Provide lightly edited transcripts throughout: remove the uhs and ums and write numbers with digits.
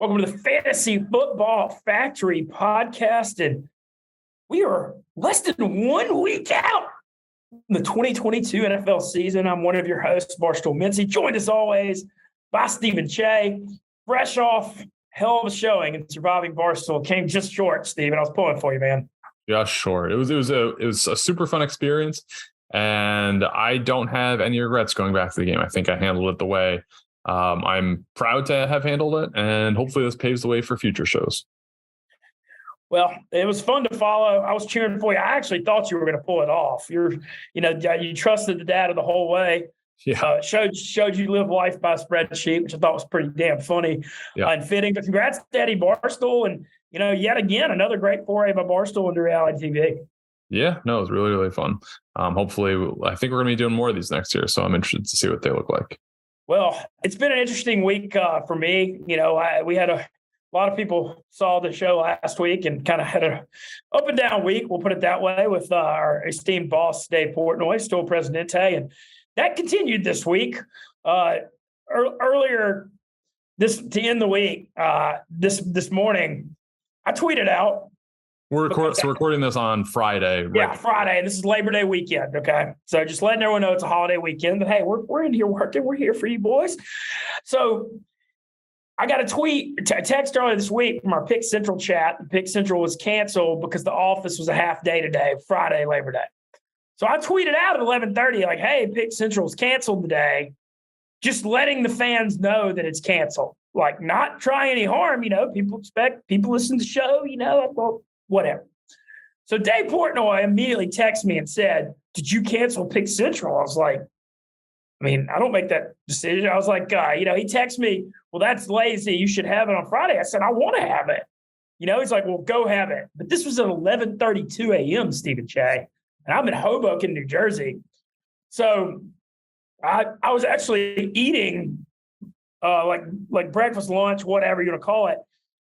Welcome to the Fantasy Football Factory podcast. And we are less than 1 week out from the 2022 NFL season. I'm one of your hosts, Barstool Mintzy, joined as always by Steven Cheah, fresh off hell of a showing in surviving Barstool. Came just short, Steven. I was pulling for you, man. Just short. It was a super fun experience, and I don't have any regrets going back to the game. I think I handled it the way I'm proud to have handled it, and hopefully this paves the way for future shows. Well, it was fun to follow. I was cheering for you. I actually thought you were going to pull it off. You trusted the data the whole way. Yeah, showed you live life by spreadsheet, which I thought was pretty damn funny and fitting. But congrats to Eddie Barstool, and yet again another great foray by Barstool into reality TV. Yeah, no, it was really, really fun. Hopefully, I think we're going to be doing more of these next year, so I'm interested to see what they look like. Well, it's been an interesting week for me. We had a lot of people saw the show last week and kind of had an up and down week. We'll put it that way with our esteemed boss, Dave Portnoy, still Presidente. And that continued this week. Earlier to end the week, this morning, I tweeted out. We're recording this on Friday. Right? Yeah, Friday. And this is Labor Day weekend, okay? So just letting everyone know it's a holiday weekend. But, hey, we're in here working. We're here for you boys. So I got a text earlier this week from our Pick Central chat. Pick Central was canceled because the office was a half day today, Friday, Labor Day. So I tweeted out at 11:30, like, hey, Pick Central's canceled today. Just letting the fans know that it's canceled. Like, not trying any harm. People listen to the show, I thought, whatever. So Dave Portnoy immediately texted me and said, did you cancel Pick Central? I was like, I don't make that decision. I was like, he texted me, well, that's lazy. You should have it on Friday. I said, I want to have it. He's like, well, go have it. But this was at 11:32 a.m., Steven Cheah, and I'm in Hoboken, New Jersey. So I was actually eating like breakfast, lunch, whatever you want to call it.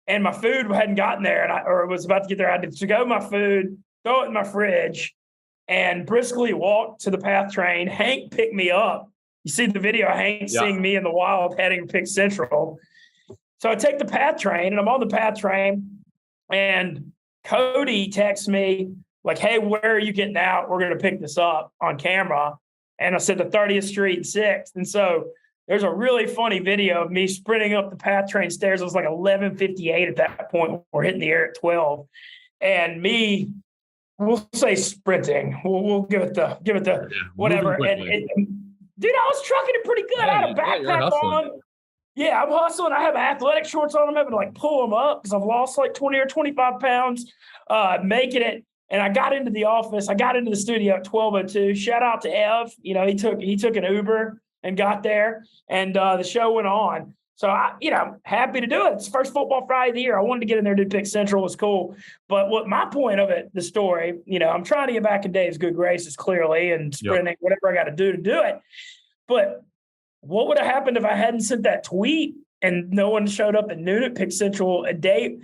And my food hadn't gotten there, or was about to get there. I had to go my food, throw it in my fridge, and briskly walk to the PATH train. Hank picked me up. You see the video of Hank seeing me in the wild heading to Pick Central. So I take the PATH train, and I'm on the PATH train, and Cody texts me like, hey, where are you getting out? We're going to pick this up on camera. And I said the 30th Street and 6th. And so there's a really funny video of me sprinting up the PATH train stairs. It was like 11:58 at that point. We're hitting the air at 12. And me, we'll say sprinting. We'll give it the whatever. And dude, I was trucking it pretty good. I had a backpack on. Yeah, I'm hustling. I have athletic shorts on. I'm having to like pull them up because I've lost like 20 or 25 pounds, making it. And I got into the office. I got into the studio at 12:02. Shout out to Ev. He took an Uber and got there, and the show went on. So happy to do it. It's the first Football Friday of the year. I wanted to get in there to do Pick Central. It was cool. But what my point of it, the story, I'm trying to get back in Dave's good graces clearly and sprinting whatever I got to do it. But what would have happened if I hadn't sent that tweet and no one showed up at noon at Pick Central a day?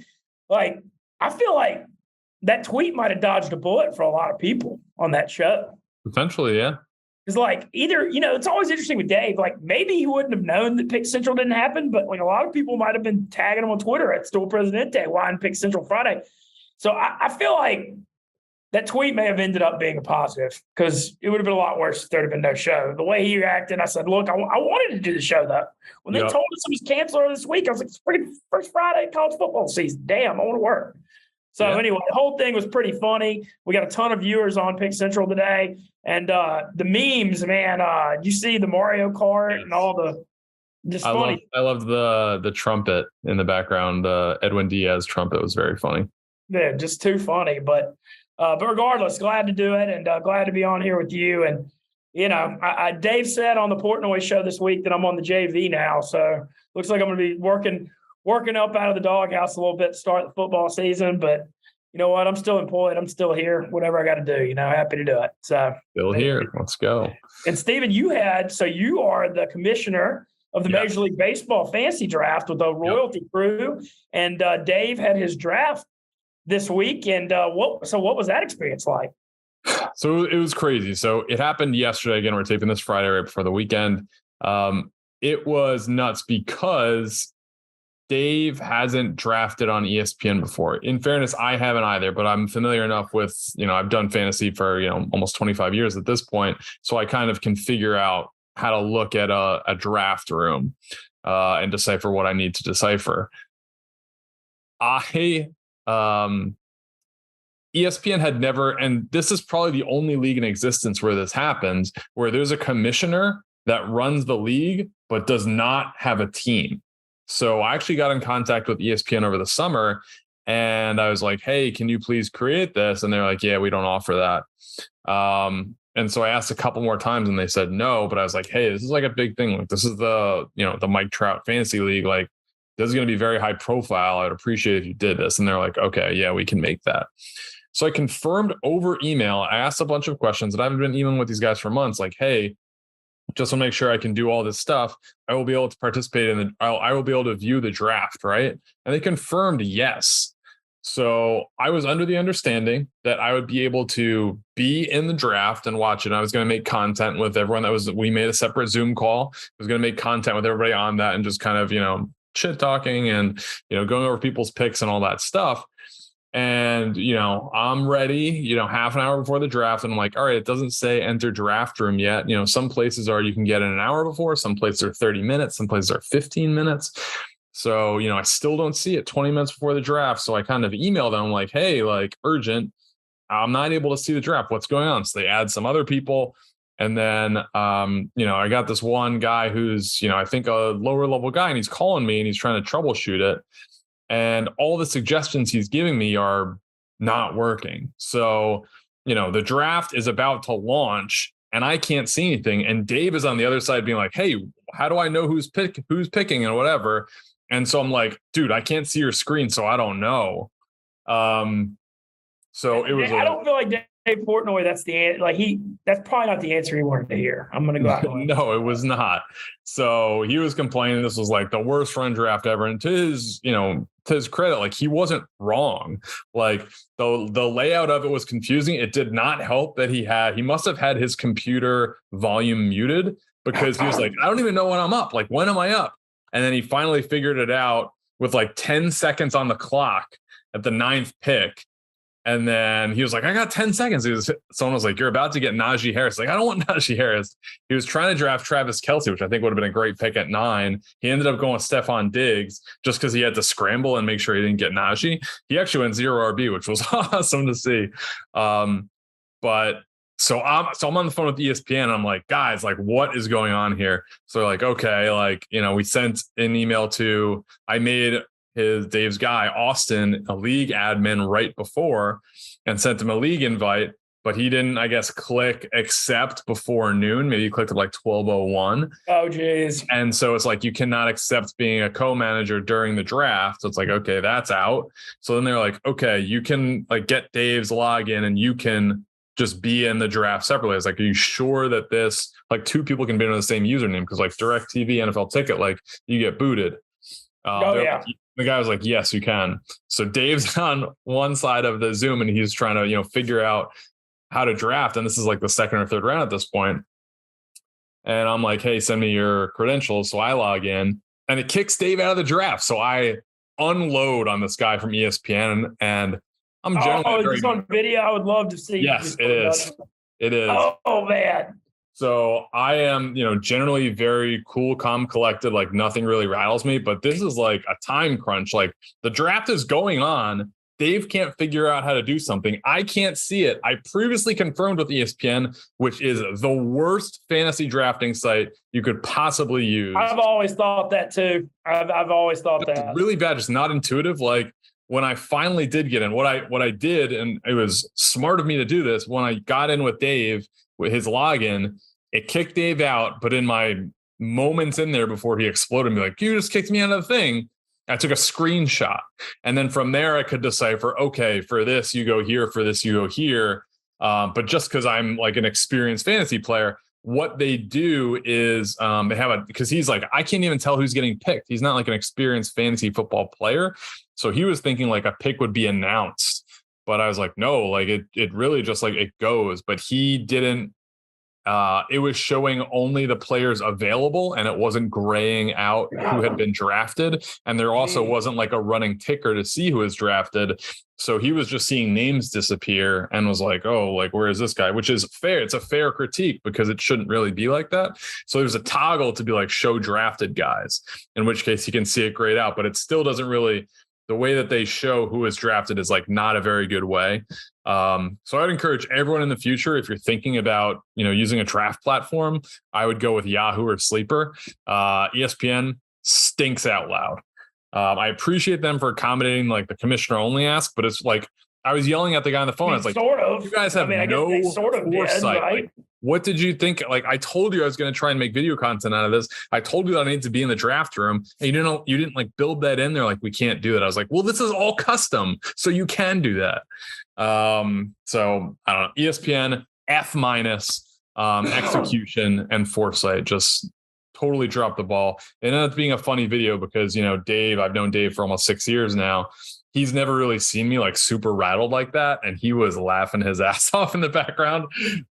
Like, I feel like that tweet might have dodged a bullet for a lot of people on that show. Potentially, yeah. Because, like, either, it's always interesting with Dave. Like, maybe he wouldn't have known that Pick Central didn't happen, but, like, a lot of people might have been tagging him on Twitter at Still Presidente, why on Pick Central Friday. So I feel like that tweet may have ended up being a positive because it would have been a lot worse if there had been no show. The way he reacted, I said, look, I wanted to do the show, though. When they told us it was canceled this week, I was like, it's freaking first Friday of college football season. Damn, I want to work. So anyway, the whole thing was pretty funny. We got a ton of viewers on Pick Central today. And the memes, man, you see the Mario Kart and all the just funny. I loved the trumpet in the background. The Edwin Diaz trumpet was very funny. Yeah, just too funny. But regardless, glad to do it and glad to be on here with you. And, Dave said on the Portnoy show this week that I'm on the JV now. So looks like I'm going to be working up out of the doghouse a little bit to start the football season, but you know what? I'm still employed. I'm still here. Whatever I got to do, happy to do it. So still here. Let's go. And Steven, you are the commissioner of the Major League Baseball fantasy draft with the royalty crew. And Dave had his draft this week. And what was that experience like? So it was crazy. So it happened yesterday. Again, we're taping this Friday right before the weekend. It was nuts because Dave hasn't drafted on ESPN before. In fairness, I haven't either, but I'm familiar enough with, I've done fantasy for, almost 25 years at this point. So I kind of can figure out how to look at a draft room and decipher what I need to decipher. ESPN had never, and this is probably the only league in existence where this happens, where there's a commissioner that runs the league, but does not have a team. So I actually got in contact with ESPN over the summer and I was like, hey, can you please create this? And they're like, yeah, we don't offer that. And so I asked a couple more times and they said no, but I was like, hey, this is like a big thing. Like this is the Mike Trout fantasy league. Like this is going to be very high profile. I'd appreciate if you did this. And they're like, okay, yeah, we can make that. So I confirmed over email. I asked a bunch of questions that I haven't been emailing with these guys for months. Like, hey, just to make sure I can do all this stuff, I will be able to participate in I will be able to view the draft, right? And they confirmed yes. So I was under the understanding that I would be able to be in the draft and watch it. I was going to make content with everyone. We made a separate Zoom call. I was going to make content with everybody on that and just kind of, shit talking and, going over people's picks and all that stuff. And, I'm ready, half an hour before the draft. And I'm like, all right, it doesn't say enter draft room yet. Some places you can get in an hour before, some places are 30 minutes, some places are 15 minutes. So, I still don't see it 20 minutes before the draft. So I kind of emailed them like, hey, like urgent, I'm not able to see the draft. What's going on? So they add some other people. And then, I got this one guy who's, I think a lower level guy, and he's calling me and he's trying to troubleshoot it. And all the suggestions he's giving me are not working. So, the draft is about to launch and I can't see anything. And Dave is on the other side being like, hey, how do I know who's picking and whatever? And so I'm like, dude, I can't see your screen, so I don't know. So it was. I don't feel like Dave Portnoy, that's that's probably not the answer he wanted to hear. I'm going to go out. No, it was not. So he was complaining this was like the worst run draft ever. And to his credit, like he wasn't wrong. Like the layout of it was confusing. It did not help that he must have had his computer volume muted because he was like, I don't even know when I'm up. Like, when am I up? And then he finally figured it out with like 10 seconds on the clock at the 9th pick. And then he was like, I got 10 seconds. Someone was like, you're about to get Najee Harris. Like, I don't want Najee Harris. He was trying to draft Travis Kelce, which I think would have been a great pick at 9. He ended up going with Stephon Diggs just because he had to scramble and make sure he didn't get Najee. He actually went 0 RB, which was awesome to see. But so I'm on the phone with ESPN. And I'm like, guys, like, what is going on here? So they're like, okay, like, we sent an email I made Dave's guy, Austin, a league admin right before and sent him a league invite, but he didn't, I guess, click accept before noon. Maybe he clicked at like 12:01. Oh, geez. And so it's like, you cannot accept being a co-manager during the draft. So it's like, okay, that's out. So then they're like, okay, you can like get Dave's login and you can just be in the draft separately. It's like, are you sure that this, like, two people can be on the same username? Because like DirecTV, NFL Ticket, like you get booted. Yeah. The guy was like, yes, you can. So Dave's on one side of the Zoom and he's trying to, figure out how to draft. And this is like the second or third round at this point. And I'm like, hey, send me your credentials. So I log in and it kicks Dave out of the draft. So I unload on this guy from ESPN and I'm generally is this on video? I would love to see. Yes, it is. It is. Oh, man. So I am, generally very cool, calm, collected, like nothing really rattles me, but this is like a time crunch. Like the draft is going on. Dave can't figure out how to do something. I can't see it. I previously confirmed with ESPN, which is the worst fantasy drafting site you could possibly use. I've always thought that too. I've always thought that. Really bad, just not intuitive. Like when I finally did get in, what I did, and it was smart of me to do this, when I got in with Dave, with his login, it kicked Dave out. But in my moments in there before he exploded me, like, you just kicked me out of the thing, I took a screenshot. And then from there, I could decipher, okay, for this, you go here, for this, you go here. But just because I'm like an experienced fantasy player, what they do is they have because he's like, I can't even tell who's getting picked. He's not like an experienced fantasy football player. So he was thinking like a pick would be announced. But I was like, no, like it really just like it goes. But he didn't. it was showing only the players available and it wasn't graying out who had been drafted. And there also wasn't like a running ticker to see who was drafted. So he was just seeing names disappear and was like, oh, like, where is this guy? Which is fair. It's a fair critique because it shouldn't really be like that. So there's a toggle to be like show drafted guys, in which case you can see it grayed out, but it still doesn't really, the way that they show who is drafted is like not a very good way. So I'd encourage everyone in the future, if you're thinking about, using a draft platform, I would go with Yahoo or Sleeper. ESPN stinks out loud. I appreciate them for accommodating like the commissioner only ask, but it's like, I was yelling at the guy on the phone. I was like, sort of. You guys have no foresight. Right? Like, what did you think? Like, I told you I was going to try and make video content out of this. I told you that I need to be in the draft room, and you didn't like build that in there. Like, we can't do that. I was like, well, this is all custom, so you can do that. So I don't know. ESPN F-, execution and foresight just totally dropped the ball. It ended up being a funny video because Dave. I've known Dave for almost 6 years now. He's never really seen me like super rattled like that. And he was laughing his ass off in the background.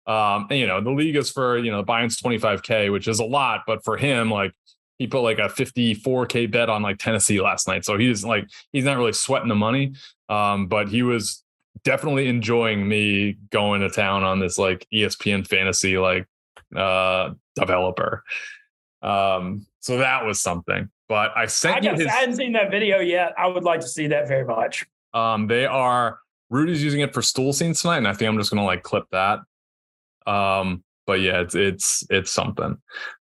And, the league is for, buy-ins $25K, which is a lot. But for him, like he put like a $54K bet on like Tennessee last night. So he's not really sweating the money. But he was definitely enjoying me going to town on this like ESPN fantasy, like developer. So that was something. But I sent you his. I hadn't seen that video yet. I would like to see that very much. Rudy's using it for stool scenes tonight, and I think I'm just gonna like clip that. But yeah, it's something.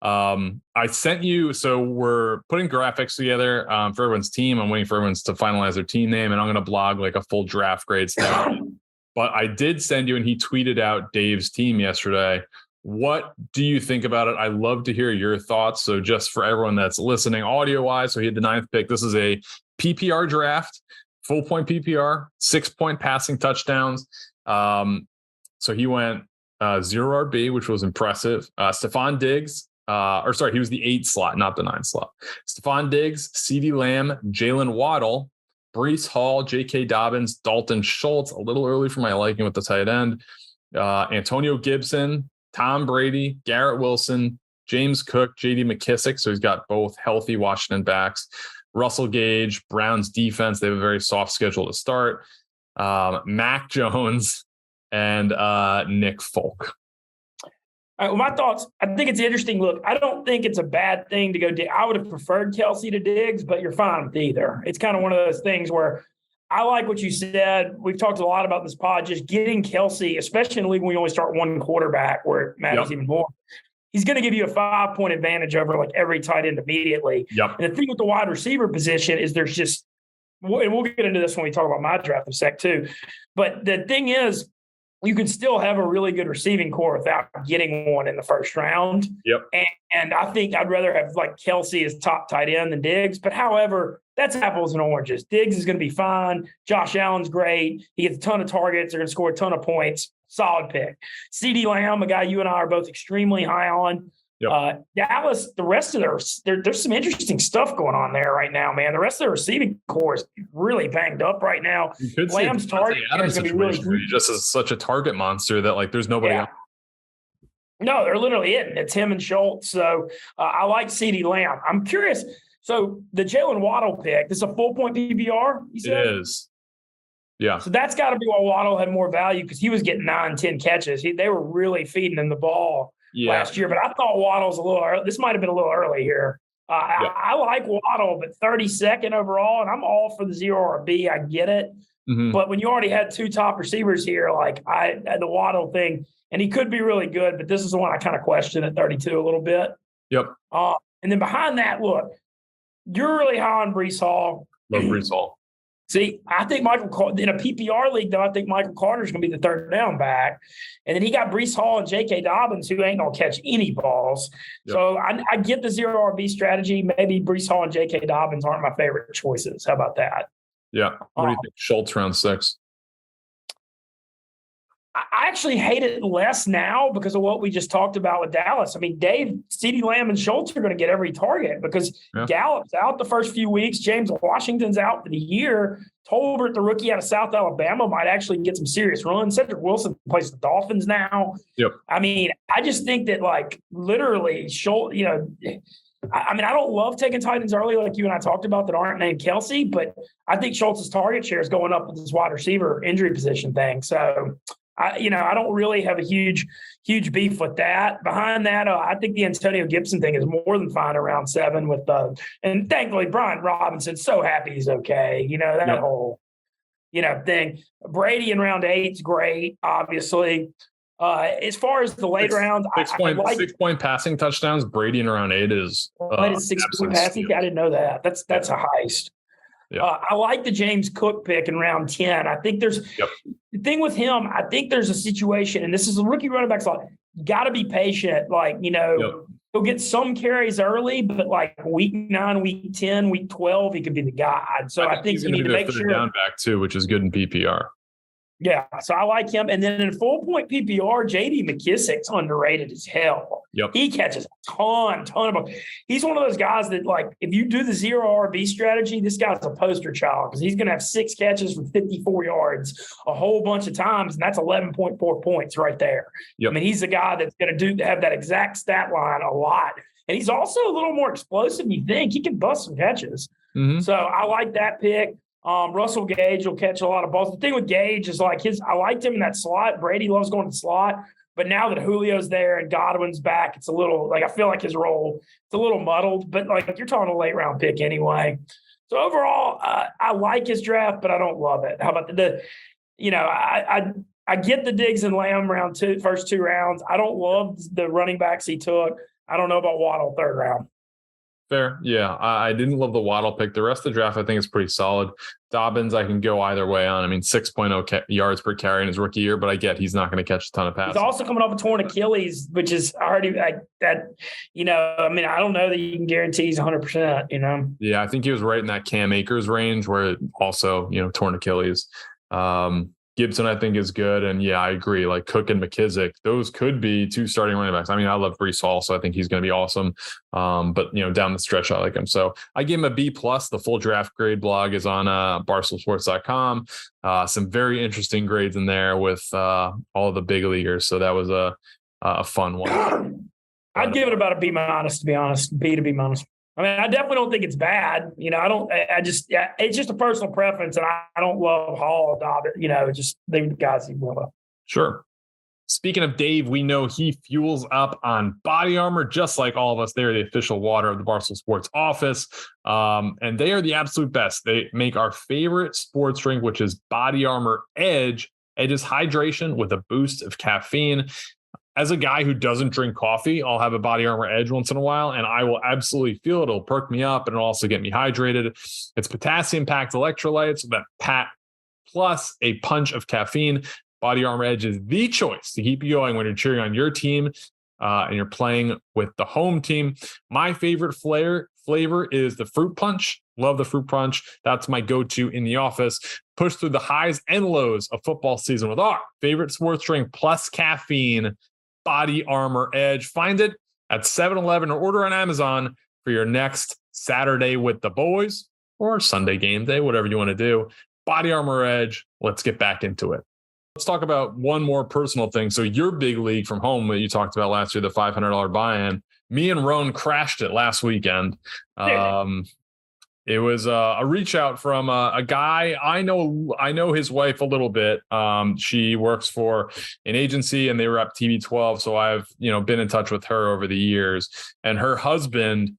I sent you. So we're putting graphics together for everyone's team. I'm waiting for everyone's to finalize their team name, and I'm gonna blog like a full draft grades thing. But I did send you, and he tweeted out Dave's team yesterday. What do you think about it? I love to hear your thoughts. So just for everyone that's listening audio wise, so he had the 9th pick. This is a PPR draft, full point PPR, 6-point passing touchdowns. So he went 0 RB, which was impressive. Stephon Diggs, he was the 8 slot, not the 9 slot. Stephon Diggs, CeeDee Lamb, Jalen Waddle, Breece Hall, J.K. Dobbins, Dalton Schultz, a little early for my liking with the tight end. Antonio Gibson, Tom Brady, Garrett Wilson, James Cook, J.D. McKissick. So he's got both healthy Washington backs. Russell Gage, Browns defense. They have a very soft schedule to start. Mac Jones and Nick Folk. All right, well, my thoughts, I think it's an interesting look. I don't think it's a bad thing to go. I would have preferred Kelsey to Diggs, but you're fine with either. It's kind of one of those things where I like what you said. We've talked a lot about this pod, just getting Kelsey, especially in a league when we only start one quarterback where it matters even more. He's going to give you a 5-point advantage over like every tight end immediately. Yep. And the thing with the wide receiver position is there's just, and we'll get into this when we talk about my draft in a sec too. But the thing is, you can still have a really good receiving core without getting one in the first round. Yep. And I think I'd rather have like Kelsey as top tight end than Diggs. But however, that's apples and oranges. Diggs is going to be fine. Josh Allen's great. He gets a ton of targets. They're going to score a ton of points. Solid pick. CeeDee Lamb, a guy you and I are both extremely high on. Yep. Dallas, the rest of there's some interesting stuff going on there right now, man. The rest of the receiving core is really banged up right now. Lamb's target is going to be really good. He just is such a target monster that like there's nobody else. No, they're literally it. It's him and Schultz. So I like CeeDee Lamb. I'm curious. So the Jalen Waddle pick, this is a full point PPR, you said? It is. Yeah. So that's got to be why Waddle had more value because he was getting 9-10 catches. They were really feeding him the ball last year. But I thought Waddle's a little early. This might have been a little early here. I like Waddle, but 32nd overall, and I'm all for the 0 RB. I get it. Mm-hmm. But when you already had 2 top receivers here, like the Waddle thing, and he could be really good, but this is the one I kind of question at 32 a little bit. Yep. And then behind that, look, you're really high on Breece Hall. Love Breece Hall. See, I think in a PPR league, though, I think Michael Carter's going to be the third down back. And then he got Breece Hall and J.K. Dobbins, who ain't going to catch any balls. Yep. So I get the 0 RB strategy. Maybe Breece Hall and J.K. Dobbins aren't my favorite choices. How about that? Yeah. What do you think? Schultz round 6. I actually hate it less now because of what we just talked about with Dallas. I mean, Dave, CeeDee Lamb, and Schultz are going to get every target because Gallup's out the first few weeks. James Washington's out for the year. Tolbert, the rookie out of South Alabama, might actually get some serious runs. Cedric Wilson plays the Dolphins now. Yep. I mean, I just think that, like, literally, Schultz, I mean, I don't love taking tight ends early like you and I talked about that aren't named Kelsey, but I think Schultz's target share is going up with this wide receiver injury position thing. So, I don't really have a huge beef with that. Behind that, I think the Antonio Gibson thing is more than fine around 7 with and thankfully Brian Robinson's so happy he's okay. That whole, thing. Brady in round 8 is great, obviously. As far as the late rounds, 6-point passing touchdowns. Brady in round 8 is 6-point passing. I didn't know that. That's a heist. Yeah. I like the James Cook pick in round 10. I think there's the thing with him. I think there's a situation, and this is a rookie running back slot. Got to be patient. He'll get some carries early, but like week 9, week 10, week 12, he could be the guy. So I think you need to make sure down back too, which is good in PPR. Yeah, so I like him. And then in full-point PPR, J.D. McKissick's underrated as hell. Yep. He catches a ton of them. He's one of those guys that, like, if you do the zero RB strategy, this guy's a poster child because he's going to have 6 catches for 54 yards a whole bunch of times, and that's 11.4 points right there. Yep. I mean, he's the guy that's going to have that exact stat line a lot. And he's also a little more explosive than you think. He can bust some catches. Mm-hmm. So I like that pick. Russell Gage will catch a lot of balls. The thing with Gage is I liked him in that slot. Brady loves going to the slot. But now that Julio's there and Godwin's back, it's a little I feel like his role, it's a little muddled. But you're talking a late round pick anyway. So overall, I like his draft, but I don't love it. How about I get the Diggs and Lamb first 2 rounds. I don't love the running backs he took. I don't know about Waddle 3rd round. Fair. Yeah. I didn't love the Waddle pick. The rest of the draft, I think, is pretty solid. Dobbins, I can go either way on. I mean, 6.0 yards per carry in his rookie year, but I get he's not going to catch a ton of passes. He's also coming off a torn Achilles, which is already I don't know that you can guarantee he's 100%, Yeah, I think he was right in that Cam Akers range where also, torn Achilles. Gibson, I think, is good. And yeah, I agree. Like Cook and McKissick, those could be 2 starting running backs. I mean, I love Breece Hall, so I think he's going to be awesome. But down the stretch, I like him. So I gave him a B+. The full draft grade blog is on barstoolsports.com. Some very interesting grades in there with all of the big leaguers. So that was a fun one. I'd give it about a B-, to be honest. B to B-. I mean, I definitely don't think it's bad. It's just a personal preference, and I don't love Hall, Dobbins, just they're the guys he will. Sure. Speaking of Dave, we know he fuels up on Body Armor, just like all of us. They're the official water of the Barstool Sports office, and they are the absolute best. They make our favorite sports drink, which is Body Armor Edge. Edge is hydration with a boost of caffeine. As a guy who doesn't drink coffee, I'll have a Body Armor Edge once in a while, and I will absolutely feel it. It'll perk me up, and it'll also get me hydrated. It's potassium-packed electrolytes that plus a punch of caffeine. Body Armor Edge is the choice to keep you going when you're cheering on your team and you're playing with the home team. My favorite flavor is the fruit punch. Love the fruit punch. That's my go-to in the office. Push through the highs and lows of football season with our favorite sports drink plus caffeine. Body Armor Edge. Find it at 7-Eleven or order on Amazon for your next Saturday with the boys or Sunday game day, whatever you want to do. Body Armor Edge. Let's get back into it. Let's talk about one more personal thing. So your big league from home that you talked about last year, the $500 buy-in, me and Rone crashed it last weekend. It was a reach out from a guy. I know his wife a little bit. She works for an agency and they were up TB12. So I've, been in touch with her over the years, and her husband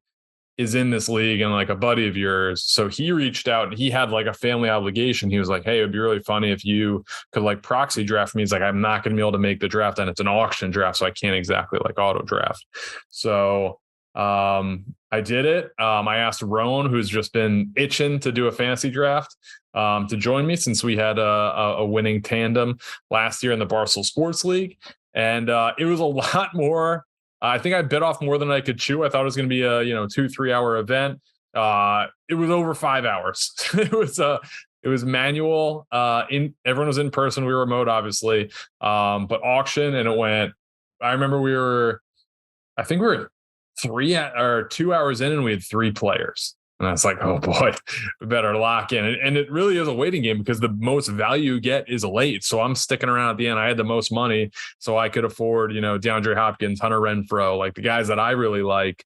is in this league and like a buddy of yours. So he reached out and he had like a family obligation. He was like, hey, it'd be really funny if you could like proxy draft me. He's like, I'm not going to be able to make the draft, and it's an auction draft, so I can't exactly like auto draft. So I did it. I asked Rone, who's just been itching to do a fantasy draft, to join me since we had a winning tandem last year in the Barstool Sports League. And it was a lot more. I think I bit off more than I could chew. I thought it was going to be a 2-3 hour event. It was over 5 hours. It was It was manual. Everyone was in person. We were remote, obviously, but auction, and it went. I remember I think we were 2 hours in, and we had 3 players. And I was like, oh boy, we better lock in. And it really is a waiting game because the most value you get is late. So I'm sticking around at the end. I had the most money, so I could afford, DeAndre Hopkins, Hunter Renfrow, like the guys that I really like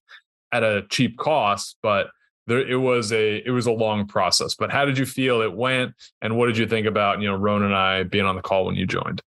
at a cheap cost. But it was a long process. But how did you feel it went? And what did you think about, Rone and I being on the call when you joined?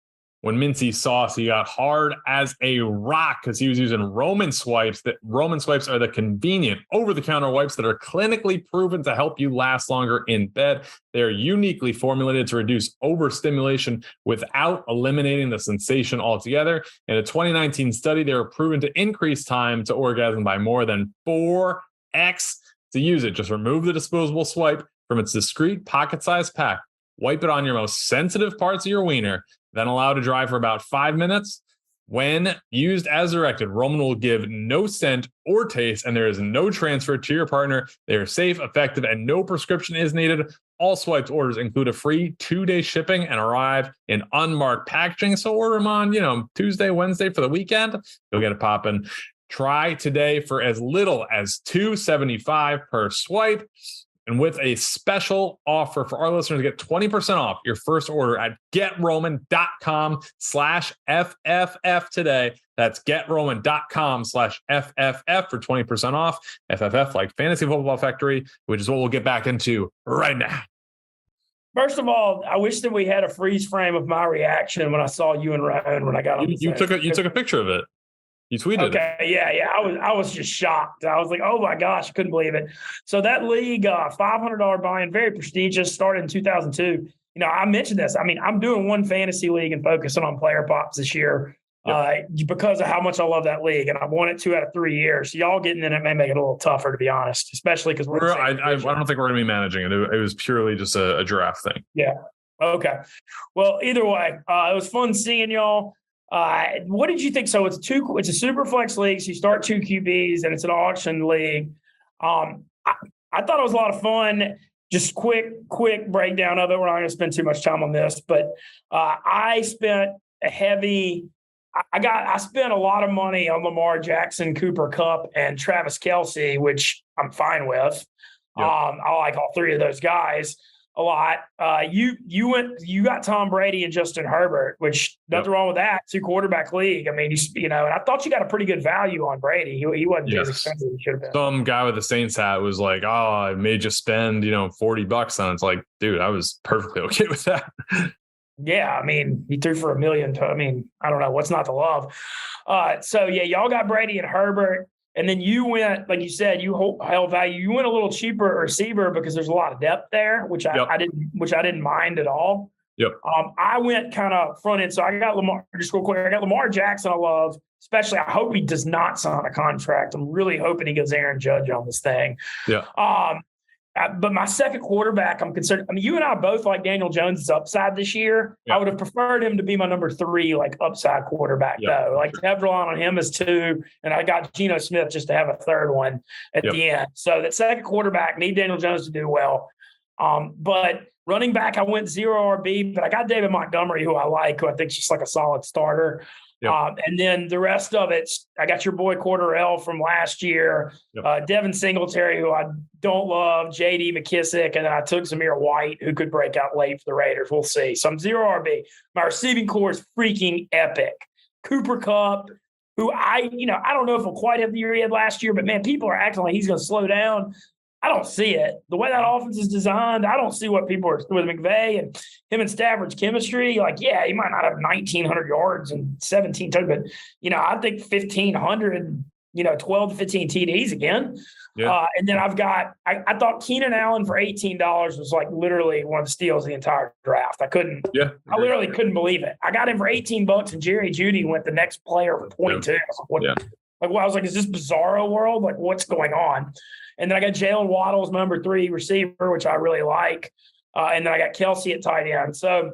When Mintzy saw us, he got hard as a rock because he was using Roman swipes. That Roman swipes are the convenient over-the-counter wipes that are clinically proven to help you last longer in bed. They're uniquely formulated to reduce overstimulation without eliminating the sensation altogether. In a 2019 study, they were proven to increase time to orgasm by more than 4x. To use it, just remove the disposable swipe from its discreet pocket-sized pack. Wipe it on your most sensitive parts of your wiener, then allow to dry for about 5 minutes. When used as directed, Roman will give no scent or taste, and there is no transfer to your partner. They are safe, effective, and no prescription is needed. All swipes orders include a free 2-day shipping and arrive in unmarked packaging. So order them on, Tuesday, Wednesday for the weekend. You'll get it popping. Try today for as little as $2.75 per swipe. And with a special offer for our listeners, get 20% off your first order at GetRoman.com/FFF today. That's GetRoman.com/FFF for 20% off. FFF like Fantasy Football Factory, which is what we'll get back into right now. First of all, I wish that we had a freeze frame of my reaction when I saw you and Rone when I got on. You took a picture of it. You tweeted it. Okay, yeah. I was just shocked. I was like, oh my gosh, I couldn't believe it. So that league, $500 buy-in, very prestigious, started in 2002. I mentioned this. I mean, I'm doing one fantasy league and focusing on player pops this year because of how much I love that league, and I've won it 2 out of 3 years. So y'all getting in it may make it a little tougher, to be honest, especially because I don't think we're going to be managing it. It was purely just a draft thing. Yeah. Okay. Well, either way, it was fun seeing y'all. What did you think? So it's a super flex league. So you start 2 QBs and it's an auction league. I thought it was a lot of fun. Just quick breakdown of it. We're not going to spend too much time on this, but I spent I spent a lot of money on Lamar Jackson, Cooper Kupp, and Travis Kelce, which I'm fine with. Yep. I like all 3 of those guys a lot. You got Tom Brady and Justin Herbert, which nothing wrong with that. 2 quarterback league. I mean, and I thought you got a pretty good value on Brady. He wasn't as expensive as he should have been. Some guy with the Saints hat was like, "Oh, I made you spend $40 on it." It's like, dude, I was perfectly okay with that. Yeah, I mean, he threw for $1 million. I don't know what's not to love. So yeah, y'all got Brady and Herbert. And then you went, like you said, you held value. You went a little cheaper receiver because there's a lot of depth there, which I didn't mind at all. Yep. I went kind of front end. So I got Lamar, just real quick. I got Lamar Jackson. I love, especially. I hope he does not sign a contract. I'm really hoping he goes Aaron Judge on this thing. Yeah. But my second quarterback, I'm concerned. I mean, you and I both like Daniel Jones' upside this year. Yeah. I would have preferred him to be my number 3, like upside quarterback, though. Like Tevlon on him is 2, and I got Geno Smith just to have a 3rd one at the end. So that second quarterback, need Daniel Jones to do well. But running back, I went 0 RB, but I got David Montgomery, who I like, who I think is just like a solid starter. Yep. And then the rest of it, I got your boy Cordarrelle from last year, Devin Singletary, who I don't love, J.D. McKissick, and then I took Zamir White, who could break out late for the Raiders. We'll see. So I'm 0 RB. My receiving core is freaking epic. Cooper Kupp, who I don't know if he'll quite have the year he had last year, but man, people are acting like he's going to slow down. I don't see it. The way that offense is designed, I don't see what people are with McVay and him and Stafford's chemistry. Like, yeah, he might not have 1,900 yards and 17 touchdowns, but, I think 1,500, 12 to 15 TDs again. Yeah. And then I've got, I thought Keenan Allen for $18 was like literally one of the steals of the entire draft. I literally couldn't believe it. I got him for $18 and Jerry Jeudy went the next player for 22. I was like, is this bizarro world? Like, what's going on? And then I got Jalen Waddle as my number 3 receiver, which I really like. And then I got Kelce at tight end. So,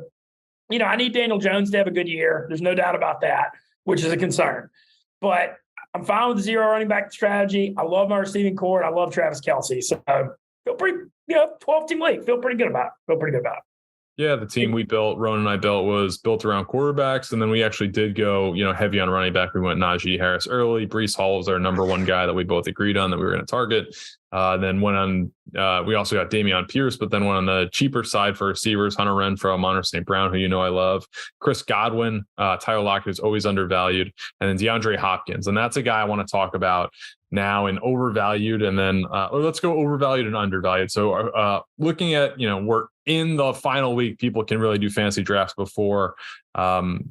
I need Daniel Jones to have a good year. There's no doubt about that, which is a concern. But I'm fine with the 0 running back strategy. I love my receiving core, and I love Travis Kelce. So feel pretty, 12-team league. Feel pretty good about it. Yeah, the team we built, Rone and I built, was built around quarterbacks. And then we actually did go, heavy on running back. We went Najee Harris early. Breece Hall was our number one guy that we both agreed on that we were going to target. Then went on, we also got Dameon Pierce, but then went on the cheaper side for receivers, Hunter Renfrow, Monter St. Brown, who I love, Chris Godwin, Tyler Lockett, who's always undervalued, and then DeAndre Hopkins. And that's a guy I want to talk about now in overvalued, and then let's go overvalued and undervalued. So looking at, we're in the final week, people can really do fantasy drafts before the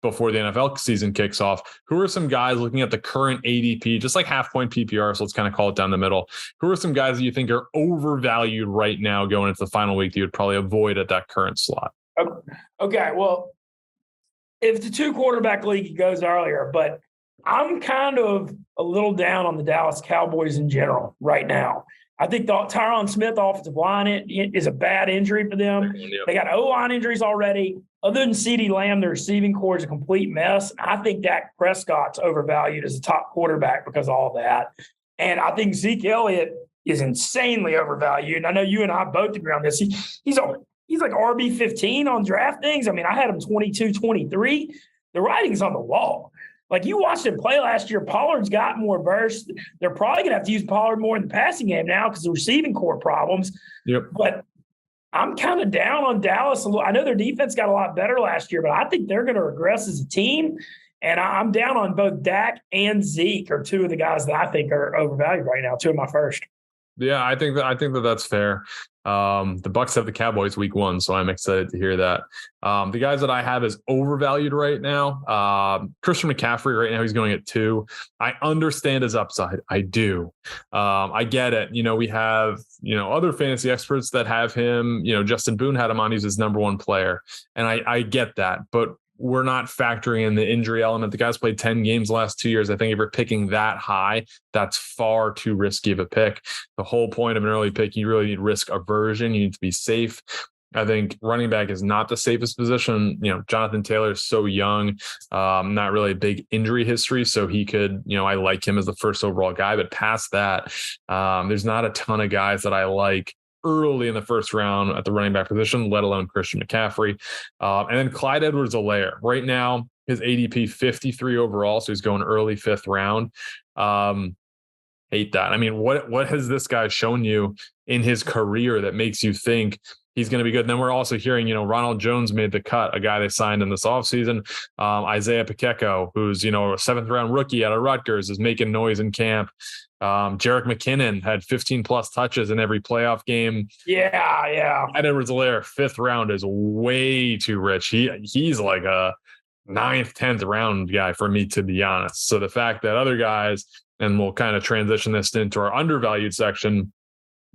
NFL season kicks off. Who are some guys looking at the current ADP, just like half point PPR? So let's kind of call it down the middle. Who are some guys that you think are overvalued right now going into the final week that you would probably avoid at that current slot? Okay. Well, if it's a 2-quarterback league, it goes earlier, but I'm kind of a little down on the Dallas Cowboys in general right now. I think the Tyron Smith offensive line is a bad injury for them. Yep. They got O-line injuries already. Other than CeeDee Lamb, their receiving core is a complete mess. I think Dak Prescott's overvalued as a top quarterback because of all that. And I think Zeke Elliott is insanely overvalued. And I know you and I both agree on this. He's like RB15 on DraftKings. I mean, I had him 22, 23. The writing's on the wall. Like, you watched him play last year, Pollard's got more burst. They're probably going to have to use Pollard more in the passing game now because of receiving core problems. Yep. But I'm kind of down on Dallas a little. I know their defense got a lot better last year, but I think they're going to regress as a team. And I'm down on both Dak and Zeke are two of the guys that I think are overvalued right now, two of my first. Yeah, I think that that's fair. The Bucs have the Cowboys week 1, so I'm excited to hear that. The guys that I have is overvalued right now. Christian McCaffrey right now, he's going at 2. I understand his upside. I do. I get it. We have, other fantasy experts that have him, Justin Boone had him on. He's his number 1 player. And I get that, but we're not factoring in the injury element. The guy's played 10 games the last 2 years. I think if you're picking that high, that's far too risky of a pick. The whole point of an early pick, you really need risk aversion. You need to be safe. I think running back is not the safest position. Jonathan Taylor is so young, not really a big injury history. So he could, I like him as the first overall guy, but past that, there's not a ton of guys that I like early in the first round at the running back position, let alone Christian McCaffrey. And then Clyde Edwards-Helaire. Right now, his ADP 53 overall, so he's going early 5th round. Hate that. I mean, what has this guy shown you in hhis career that makes you think he's going to be good? And then we're also hearing, Ronald Jones made the cut, a guy they signed in this offseason. Isaiah Pacheco, who's, a 7th round rookie out of Rutgers, is making noise in camp. Jerick McKinnon had 15 plus touches in every playoff game. Yeah. Edwards-Helaire, 5th round is way too rich. He's like a 9th, 10th round guy for me, to be honest. So the fact that other guys, and we'll kind of transition this into our undervalued section,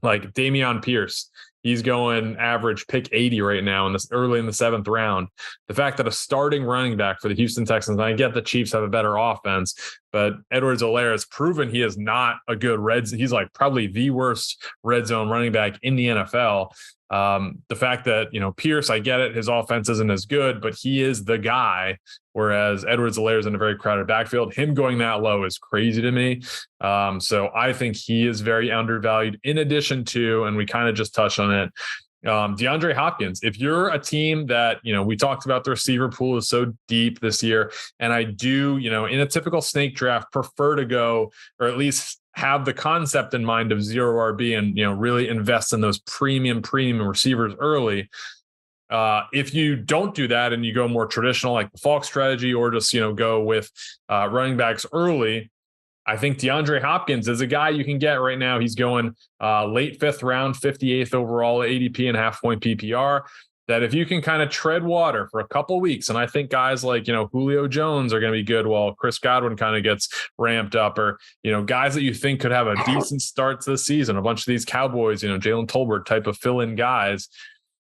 like Dameon Pierce, he's going average pick 80 right now in this early in the 7th round. The fact that a starting running back for the Houston Texans, and I get the Chiefs have a better offense, but Edwards-Helaire has proven he is not a good he's like probably the worst red zone running back in the NFL. The fact that, Pierce, I get it, his offense isn't as good, but he is the guy, whereas Edwards-Helaire is in a very crowded backfield. Him going that low is crazy to me. So I think he is very undervalued, in addition to, and we kind of just touched on it, DeAndre Hopkins. If you're a team that, we talked about the receiver pool is so deep this year, and I do, in a typical snake draft, prefer to go, or at least have the concept in mind of 0 RB and, really invest in those premium receivers early. If you don't do that and you go more traditional, like the Falk strategy, or just, go with running backs early, I think DeAndre Hopkins is a guy you can get right now. He's going late 5th round, 58th overall ADP and half point PPR. That if you can kind of tread water for a couple weeks, and I think guys like, Julio Jones are going to be good while Chris Godwin kind of gets ramped up, or, guys that you think could have a decent start to the season, a bunch of these Cowboys, Jalen Tolbert type of fill-in guys.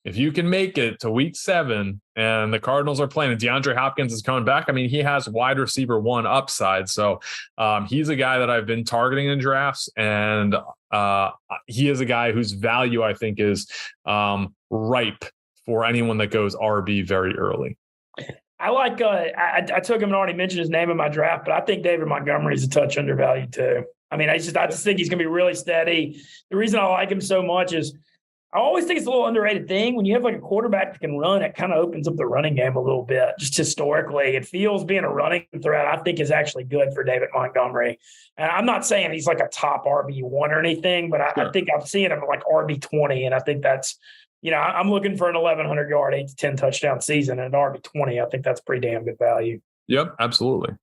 If you can make it to week 7 and the Cardinals are playing and DeAndre Hopkins is coming back, I mean, he has wide receiver 1 upside. So he's a guy that I've been targeting in drafts, and he is a guy whose value I think is ripe for anyone that goes RB very early. I like, I took him and already mentioned his name in my draft, but I think David Montgomery is a touch undervalued too. I mean, I just think he's going to be really steady. The reason I like him so much is I always think it's a little underrated thing. When you have like a quarterback that can run, it kind of opens up the running game a little bit. Just historically, it feels being a running threat, I think, is actually good for David Montgomery. And I'm not saying he's like a top RB1 or anything, but I think I'm seeing him like RB20. And I think that's, I'm looking for an 1,100 yard, 8 to 10 touchdown season, and an RB20. I think that's pretty damn good value. Yep, absolutely.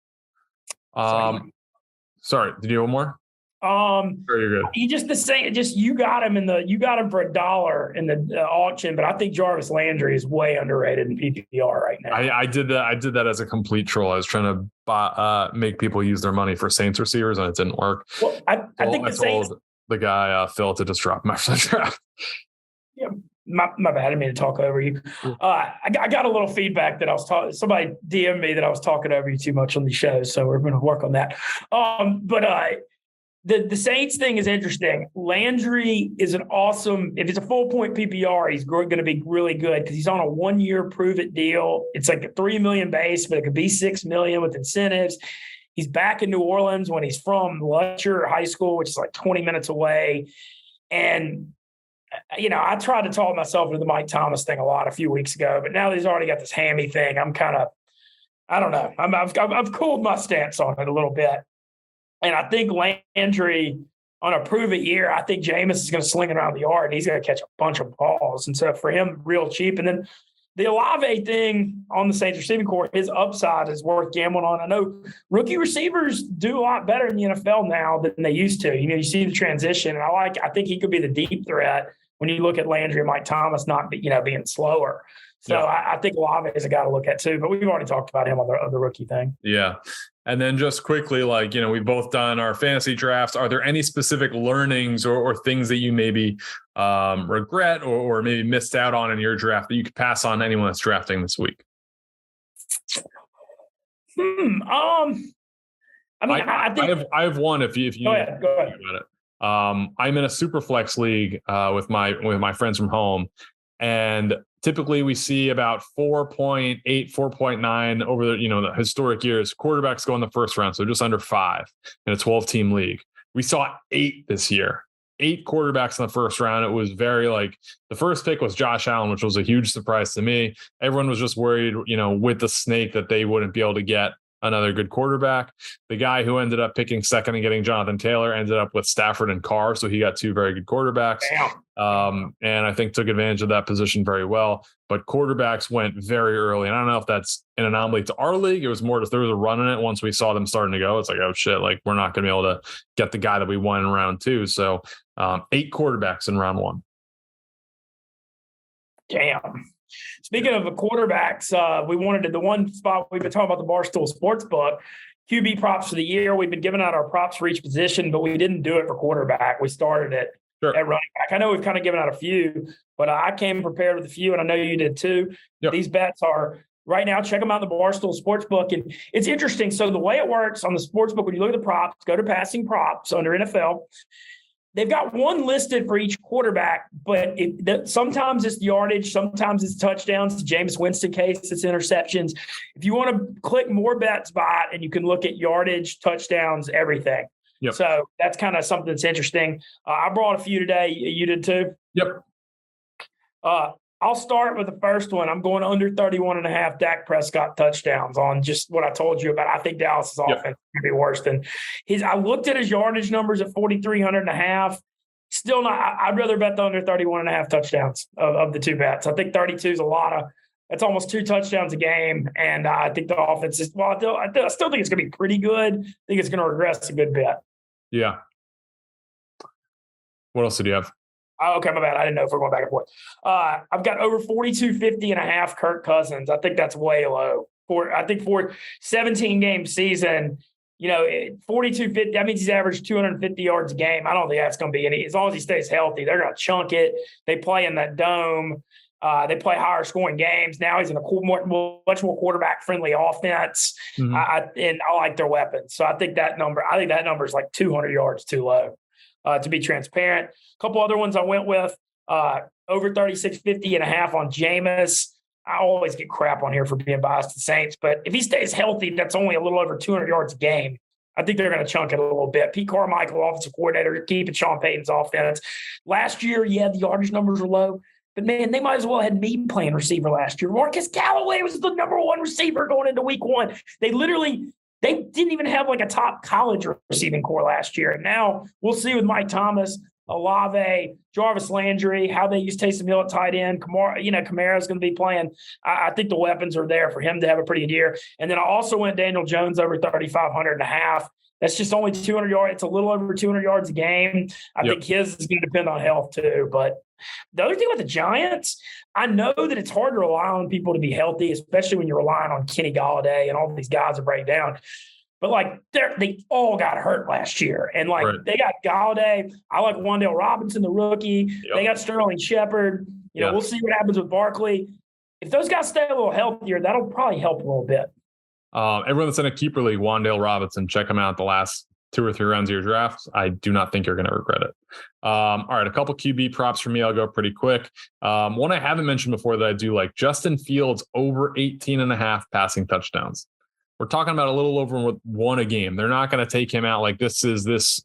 Sorry, did you have one more? Sure, you're good. He just the same. Just you got him for $1 in the auction, but I think Jarvis Landry is way underrated in PPR right now. I did that as a complete troll. I was trying to make people use their money for Saints receivers, and it didn't work. Well, I think I told the guy Phil to just drop my draft. Yeah, my bad. I didn't mean to talk over you. I got a little feedback that I was talking. Somebody DM'd me that I was talking over you too much on the show, so we're going to work on that. The Saints thing is interesting. Landry is an awesome – if it's a full-point PPR, he's going to be really good because he's on a 1-year prove-it deal. It's like a $3 million base, but it could be $6 million with incentives. He's back in New Orleans when he's from Lutcher High School, which is like 20 minutes away. And, I tried to talk myself into the Mike Thomas thing a few weeks ago, but now that he's already got this hammy thing, I'm kind of – I don't know. I've cooled my stance on it a little bit. And I think Landry, on a prove-it year, I think Jameis is going to sling it around the yard, and he's going to catch a bunch of balls. And so for him, real cheap. And then the Olave thing on the Saints receiving corps, his upside is worth gambling on. I know rookie receivers do a lot better in the NFL now than they used to. You see the transition. And I think he could be the deep threat when you look at Landry and Mike Thomas not being slower. So yeah. I think Olave is a guy to look at too, but we've already talked about him on the rookie thing. Yeah. And then just quickly, we've both done our fantasy drafts. Are there any specific learnings or things that you maybe regret or maybe missed out on in your draft that you could pass on to anyone that's drafting this week? I have one. If you go ahead. About it. I'm in a super flex league with my friends from home, and typically we see about 4.8, 4.9 over the historic years. Quarterbacks go in the first round, so just under 5 in a 12-team league. We saw 8 this year. 8 quarterbacks in the first round. It was very the first pick was Josh Allen, which was a huge surprise to me. Everyone was just worried, with the snake that they wouldn't be able to get another good quarterback. The guy who ended up picking second and getting Jonathan Taylor ended up with Stafford and Carr, so he got 2 very good quarterbacks. And I think took advantage of that position very well. But quarterbacks went very early, and I don't know if that's an anomaly to our league. It was more just there was a run in it once we saw them starting to go. It's like, oh shit, we're not going to be able to get the guy that we won in round 2. So 8 quarterbacks in round 1. Damn. Speaking of the quarterbacks, we wanted the one spot we've been talking about, the Barstool Sportsbook, QB props for the year. We've been giving out our props for each position, but we didn't do it for quarterback. We started it at running back. I know we've kind of given out a few, but I came prepared with a few, and I know you did too. Yep. These bets are right now. Check them out in the Barstool Sportsbook. And it's interesting. So the way it works on the Sportsbook, when you look at the props, go to passing props under NFL. They've got one listed for each quarterback, but sometimes it's yardage, sometimes it's touchdowns. The Jameis Winston case, it's interceptions. If you want to click more bets by it, and you can look at yardage, touchdowns, everything. Yep. So that's kind of something that's interesting. I brought a few today. You did too? Yep. I'll start with the first one. I'm going under 31.5 Dak Prescott touchdowns on just what I told you about. I think Dallas's offense is going to be worse than his. I looked at his yardage numbers at 4,300.5. Still not. I'd rather bet the under 31.5 touchdowns of the 2 bets. I think 32 is a lot of. That's almost 2 touchdowns a game, and I think the offense is. Well, I still think it's going to be pretty good. I think it's going to regress a good bit. Yeah. What else did you have? Oh, okay, my bad. I didn't know if we're going back and forth. I've got over 42.50.5 Kirk Cousins. I think that's way low. For 17-game season, 42.50. That means he's averaged 250 yards a game. I don't think that's going to be any. As long as he stays healthy, they're going to chunk it. They play in that dome. They play higher scoring games. Now he's in a much more quarterback friendly offense. Mm-hmm. I like their weapons. So I think that number is like 200 yards too low. To be transparent. A couple other ones I went with, over 36.50.5 on Jameis. I always get crap on here for being biased to Saints, but if he stays healthy, that's only a little over 200 yards a game. I think they're going to chunk it a little bit. Pete Carmichael, offensive coordinator, keeping Sean Payton's offense. Last year, the yardage numbers were low. But, man, they might as well have had me playing receiver last year. Marcus Callaway was the number one receiver going into week one. They didn't even have like a top college receiving core last year. And now we'll see with Mike Thomas, Olave, Jarvis Landry, how they use Taysom Hill at tight end. Kamara's going to be playing. I think the weapons are there for him to have a pretty good year. And then I also went Daniel Jones over 3,500.5. That's just only 200 yards. It's a little over 200 yards a game. I think his is going to depend on health too. But the other thing with the Giants, I know that it's hard to rely on people to be healthy, especially when you're relying on Kenny Golladay and all these guys to break down. But, they all got hurt last year. And, they got Golladay. I like Wan'Dale Robinson, the rookie. Yep. They got Sterling Shepard. We'll see what happens with Barkley. If those guys stay a little healthier, that'll probably help a little bit. Everyone that's in a keeper league, Wan'Dale Robinson, check him out the last 2 or 3 rounds of your draft. I do not think you're going to regret it. All right, a couple QB props for me. I'll go pretty quick. One I haven't mentioned before that I do like, Justin Fields over 18.5 passing touchdowns. We're talking about a little over 1 a game. They're not going to take him out like this.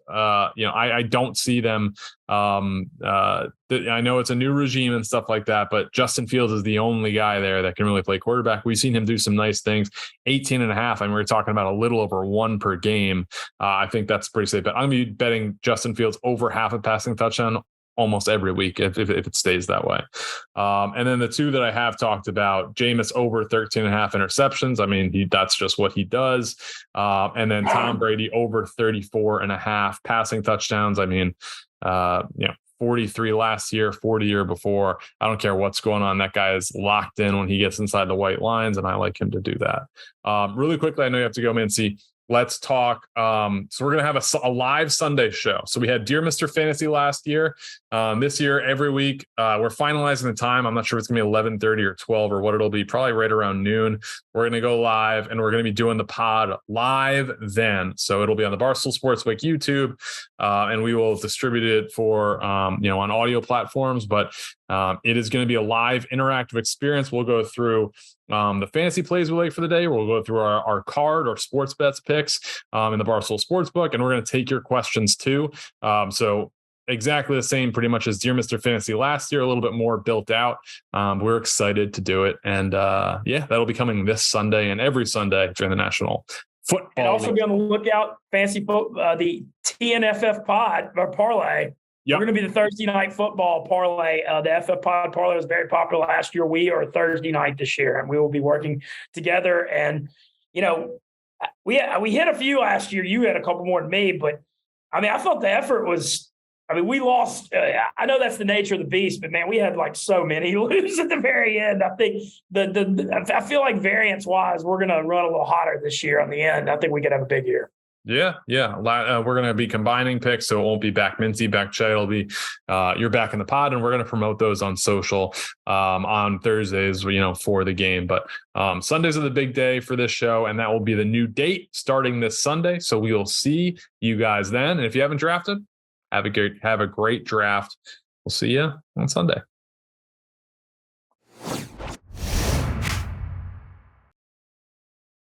I don't see them. I know it's a new regime and stuff like that, but Justin Fields is the only guy there that can really play quarterback. We've seen him do some nice things. 18.5. I mean, we're talking about a little over 1 per game. I think that's pretty safe. But I'm going to be betting Justin Fields over half a passing touchdown almost every week if it stays that way. And then the 2 that I have talked about, Jameis over 13.5 interceptions. I mean, that's just what he does. And then Tom Brady over 34.5 passing touchdowns. I mean, 43 last year, 40 year before. I don't care what's going on. That guy is locked in when he gets inside the white lines, and I like him to do that. Really quickly, I know you have to go, Mintzy. Let's talk. So we're going to have a live Sunday show. So we had Dear Mr. Fantasy last year. This year, every week, we're finalizing the time. I'm not sure if it's going to be 11:30 or 12 or what it'll be, probably right around noon. We're going to go live, and we're going to be doing the pod live then. So it'll be on the Barstool Sportsbook YouTube, and we will distribute it for, on audio platforms. But it is going to be a live interactive experience. We'll go through the fantasy plays we like for the day. We'll go through our card, our sports bets picks in the Barstool Sportsbook, and we're going to take your questions too. So exactly the same pretty much as Dear Mr. Fantasy last year, a little bit more built out. We're excited to do it. And that'll be coming this Sunday and every Sunday during the National Football And also League. be on the lookout, the TNFF pod or parlay. Yep. We're going to be the Thursday night football parlay. The FF pod parlay was very popular last year. We are Thursday night this year, and we will be working together. And, we hit a few last year. You had a couple more than me, but I mean, I thought the effort was, we lost. I know that's the nature of the beast, but man, we had like so many lose at the very end. I think I feel like variance wise, we're going to run a little hotter this year on the end. I think we could have a big year. Yeah. We're going to be combining picks, so it won't be back Mintzy, back Cheah. It'll be you're back in the pod, and we're going to promote those on social on Thursdays, for the game. But Sundays are the big day for this show, and that will be the new date starting this Sunday. So we will see you guys then. And if you haven't drafted, have a great draft. We'll see you on Sunday.